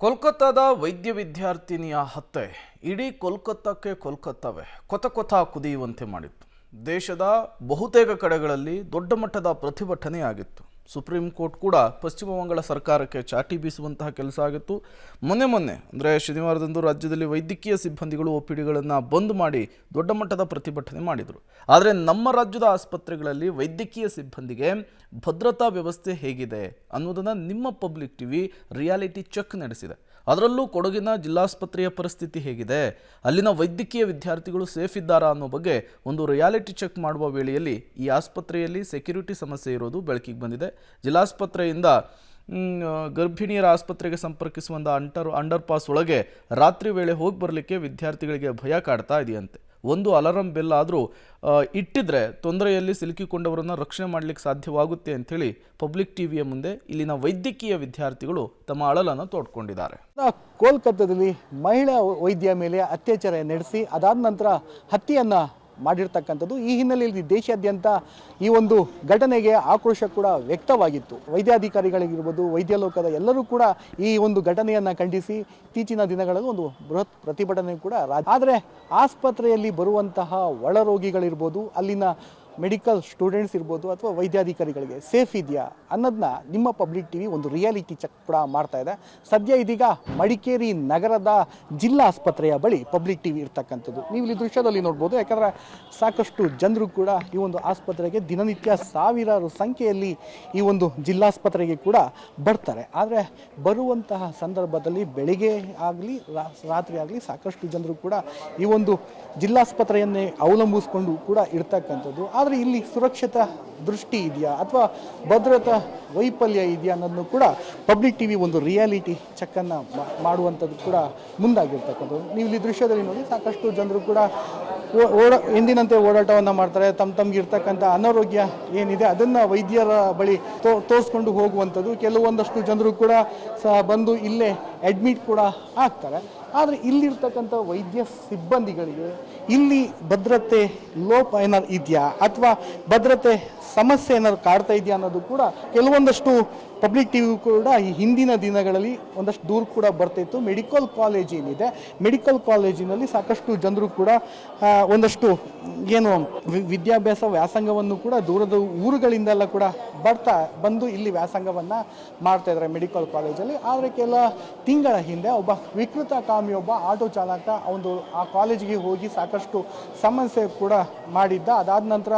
ಕೋಲ್ಕತ್ತಾದ ವೈದ್ಯ ವಿದ್ಯಾರ್ಥಿನಿಯ ಹತ್ಯೆ ಇಡೀ ಕೋಲ್ಕತ್ತಾಕ್ಕೆ ಕೋಲ್ಕತ್ತಾವೇ ಕೊತ ಕುದಿಯುವಂತೆ ಮಾಡಿತ್ತು. ದೇಶದ ಬಹುತೇಕ ಕಡೆಗಳಲ್ಲಿ ದೊಡ್ಡ ಮಟ್ಟದ ಪ್ರತಿಭಟನೆ ಆಗಿತ್ತು. ಸುಪ್ರೀಂ ಕೋರ್ಟ್ ಕೂಡ ಪಶ್ಚಿಮ ಬಂಗಾಳ ಸರ್ಕಾರಕ್ಕೆ ಚಾಟಿ ಬೀಸುವಂತಹ ಕೆಲಸ ಆಗಿತ್ತು. ಮೊನ್ನೆ ಅಂದರೆ ಶನಿವಾರದಂದು ರಾಜ್ಯದಲ್ಲಿ ವೈದ್ಯಕೀಯ ಸಿಬ್ಬಂದಿಗಳು ಒಪಿಡಿಗಳನ್ನು ಬಂದ್ ಮಾಡಿ ದೊಡ್ಡ ಮಟ್ಟದ ಪ್ರತಿಭಟನೆ ಮಾಡಿದರು. ಆದರೆ ನಮ್ಮ ರಾಜ್ಯದ ಆಸ್ಪತ್ರೆಗಳಲ್ಲಿ ವೈದ್ಯಕೀಯ ಸಿಬ್ಬಂದಿಗೆ ಭದ್ರತಾ ವ್ಯವಸ್ಥೆ ಹೇಗಿದೆ ಅನ್ನೋದನ್ನು ನಿಮ್ಮ ಪಬ್ಲಿಕ್ ಟಿವಿ ರಿಯಾಲಿಟಿ ಚೆಕ್ ನಡೆಸಿದೆ. ಅದರಲ್ಲೂ ಕೊಡಗಿನ ಜಿಲ್ಲಾಸ್ಪತ್ರೆಯ ಪರಿಸ್ಥಿತಿ ಹೇಗಿದೆ, ಅಲ್ಲಿನ ವೈದ್ಯಕೀಯ ವಿದ್ಯಾರ್ಥಿಗಳು ಸೇಫ್ ಇದ್ದಾರಾ ಅನ್ನೋ ಬಗ್ಗೆ ಒಂದು ರಿಯಾಲಿಟಿ ಚೆಕ್ ಮಾಡುವ ವೇಳೆಯಲ್ಲಿ ಈ ಆಸ್ಪತ್ರೆಯಲ್ಲಿ ಸೆಕ್ಯೂರಿಟಿ ಸಮಸ್ಯೆ ಇರೋದು ಬೆಳಕಿಗೆ ಬಂದಿದೆ. ಜಿಲ್ಲಾಸ್ಪತ್ರೆಯಿಂದ ಗರ್ಭಿಣಿಯರ ಆಸ್ಪತ್ರೆಗೆ ಸಂಪರ್ಕಿಸುವಂಥ ಅಂಡರ್ ಪಾಸ್ ಒಳಗೆ ರಾತ್ರಿ ವೇಳೆ ಹೋಗಿ ಬರಲಿಕ್ಕೆ ವಿದ್ಯಾರ್ಥಿಗಳಿಗೆ ಭಯ ಕಾಡ್ತಾ ಇದೆಯಂತೆ. ಒಂದು ಅಲಾರಂ ಬೆಲ್ ಆದರೂ ಇಟ್ಟಿದ್ರೆ ತೊಂದರೆಯಲ್ಲಿ ಸಿಲುಕಿಕೊಂಡವರನ್ನು ರಕ್ಷಣೆ ಮಾಡಲಿಕ್ಕೆ ಸಾಧ್ಯವಾಗುತ್ತೆ ಅಂಥೇಳಿ ಪಬ್ಲಿಕ್ ಟಿವಿಯ ಮುಂದೆ ಇಲ್ಲಿನ ವೈದ್ಯಕೀಯ ವಿದ್ಯಾರ್ಥಿಗಳು ತಮ್ಮ ಅಳಲನ್ನು ತೋಡ್ಕೊಂಡಿದ್ದಾರೆ. ಕೋಲ್ಕತ್ತಾದಲ್ಲಿ ಮಹಿಳಾ ವೈದ್ಯ ಮೇಲೆ ಅತ್ಯಾಚಾರ ನಡೆಸಿ ಅದಾದ ನಂತರ ಹತ್ಯೆಯನ್ನು ಮಾಡಿರ್ತಕ್ಕಂಥದ್ದು. ಈ ಹಿನ್ನೆಲೆಯಲ್ಲಿ ದೇಶಾದ್ಯಂತ ಈ ಒಂದು ಘಟನೆಗೆ ಆಕ್ರೋಶ ಕೂಡ ವ್ಯಕ್ತವಾಗಿತ್ತು. ವೈದ್ಯಾಧಿಕಾರಿಗಳಿಗಿರ್ಬೋದು, ವೈದ್ಯ ಲೋಕದ ಎಲ್ಲರೂ ಕೂಡ ಈ ಒಂದು ಘಟನೆಯನ್ನು ಖಂಡಿಸಿ ಇತ್ತೀಚಿನ ದಿನಗಳಲ್ಲಿ ಒಂದು ಬೃಹತ್ ಪ್ರತಿಭಟನೆ ಕೂಡ. ಆದರೆ ಆಸ್ಪತ್ರೆಯಲ್ಲಿ ಬರುವಂತಹ ಒಳರೋಗಿಗಳಿರ್ಬೋದು, ಅಲ್ಲಿನ ಮೆಡಿಕಲ್ ಸ್ಟೂಡೆಂಟ್ಸ್ ಇರ್ಬೋದು ಅಥವಾ ವೈದ್ಯಾಧಿಕಾರಿಗಳಿಗೆ ಸೇಫ್ ಇದೆಯಾ ಅನ್ನೋದನ್ನ ನಿಮ್ಮ ಪಬ್ಲಿಕ್ ಟಿವಿ ಒಂದು ರಿಯಾಲಿಟಿ ಚೆಕ್ ಕೂಡ ಮಾಡ್ತಾ ಇದೆ. ಸದ್ಯ ಇದೀಗ ಮಡಿಕೇರಿ ನಗರದ ಜಿಲ್ಲಾ ಆಸ್ಪತ್ರೆಯ ಬಳಿ ಪಬ್ಲಿಕ್ ಟಿವಿ ಇರ್ತಕ್ಕಂಥದ್ದು. ನೀವು ಇಲ್ಲಿ ದೃಶ್ಯದಲ್ಲಿ ನೋಡ್ಬೋದು. ಯಾಕಂದರೆ ಸಾಕಷ್ಟು ಜನರು ಕೂಡ ಈ ಒಂದು ಆಸ್ಪತ್ರೆಗೆ ದಿನನಿತ್ಯ ಸಾವಿರಾರು ಸಂಖ್ಯೆಯಲ್ಲಿ ಈ ಒಂದು ಜಿಲ್ಲಾಸ್ಪತ್ರೆಗೆ ಕೂಡ ಬರ್ತಾರೆ. ಆದರೆ ಬರುವಂತಹ ಸಂದರ್ಭದಲ್ಲಿ ಬೆಳಿಗ್ಗೆ ಆಗಲಿ ರಾತ್ರಿ ಆಗಲಿ ಸಾಕಷ್ಟು ಜನರು ಕೂಡ ಈ ಒಂದು ಜಿಲ್ಲಾಸ್ಪತ್ರೆಯನ್ನೇ ಅವಲಂಬಿಸ್ಕೊಂಡು ಕೂಡ ಇರ್ತಕ್ಕಂಥದ್ದು. ಆದರೆ ಇಲ್ಲಿ ಸುರಕ್ಷತಾ ದೃಷ್ಟಿ ಇದೆಯಾ ಅಥವಾ ಭದ್ರತಾ ವೈಫಲ್ಯ ಇದೆಯಾ ಅನ್ನೋದನ್ನು ಕೂಡ ಪಬ್ಲಿಕ್ ಟಿವಿ ಒಂದು ರಿಯಾಲಿಟಿ ಚೆಕ್ಕನ್ನು ಮಾಡುವಂಥದ್ದು ಕೂಡ ಮುಂದಾಗಿರ್ತಕ್ಕಂಥದ್ದು. ನೀವು ಇಲ್ಲಿ ದೃಶ್ಯದಲ್ಲಿ ನೋಡಿ ಸಾಕಷ್ಟು ಜನರು ಕೂಡ ಎಂದಿನಂತೆ ಓಡಾಟವನ್ನು ಮಾಡ್ತಾರೆ. ತಮಗಿರ್ತಕ್ಕಂಥ ಅನಾರೋಗ್ಯ ಏನಿದೆ ಅದನ್ನು ವೈದ್ಯರ ಬಳಿ ತೋರಿಸ್ಕೊಂಡು ಹೋಗುವಂಥದ್ದು. ಕೆಲವೊಂದಷ್ಟು ಜನರು ಕೂಡ ಬಂದು ಇಲ್ಲೇ ಅಡ್ಮಿಟ್ ಕೂಡ ಆಗ್ತಾರೆ. ಆದರೆ ಇಲ್ಲಿರ್ತಕ್ಕಂಥ ವೈದ್ಯ ಸಿಬ್ಬಂದಿಗಳಿಗೆ ಇಲ್ಲಿ ಭದ್ರತೆ ಲೋಪ ಏನಾರು ಇದೆಯಾ ಅಥವಾ ಭದ್ರತೆ ಸಮಸ್ಯೆ ಏನಾದ್ರು ಕಾಡ್ತಾ ಇದೆಯಾ ಅನ್ನೋದು ಕೂಡ ಕೆಲವೊಂದಷ್ಟು ಪಬ್ಲಿಕ್ ಟಿವಿ ಕೂಡ ಈ ಹಿಂದಿನ ದಿನಗಳಲ್ಲಿ ಒಂದಷ್ಟು ದೂರ ಕೂಡ ಬರ್ತಾಯಿತ್ತು. ಮೆಡಿಕಲ್ ಕಾಲೇಜ್ ಏನಿದೆ, ಮೆಡಿಕಲ್ ಕಾಲೇಜಿನಲ್ಲಿ ಸಾಕಷ್ಟು ಜನರು ಕೂಡ ಒಂದಷ್ಟು ಏನು ವಿದ್ಯಾಭ್ಯಾಸ ವ್ಯಾಸಂಗವನ್ನು ಕೂಡ ದೂರದ ಊರುಗಳಿಂದೆಲ್ಲ ಕೂಡ ಬಂದು ಇಲ್ಲಿ ವ್ಯಾಸಂಗವನ್ನು ಮಾಡ್ತಾಯಿದ್ದಾರೆ ಮೆಡಿಕಲ್ ಕಾಲೇಜಲ್ಲಿ. ಆದರೆ ಕೆಲ ತಿಂಗಳ ಹಿಂದೆ ಒಬ್ಬ ವಿಕೃತಕಾಮಿ ಒಬ್ಬ ಆಟೋ ಚಾಲಕ ಆ ಕಾಲೇಜಿಗೆ ಹೋಗಿ ಸಾಕಷ್ಟು ಸಮಸ್ಯೆ ಕೂಡ ಮಾಡಿದ್ದ. ಅದಾದ ನಂತರ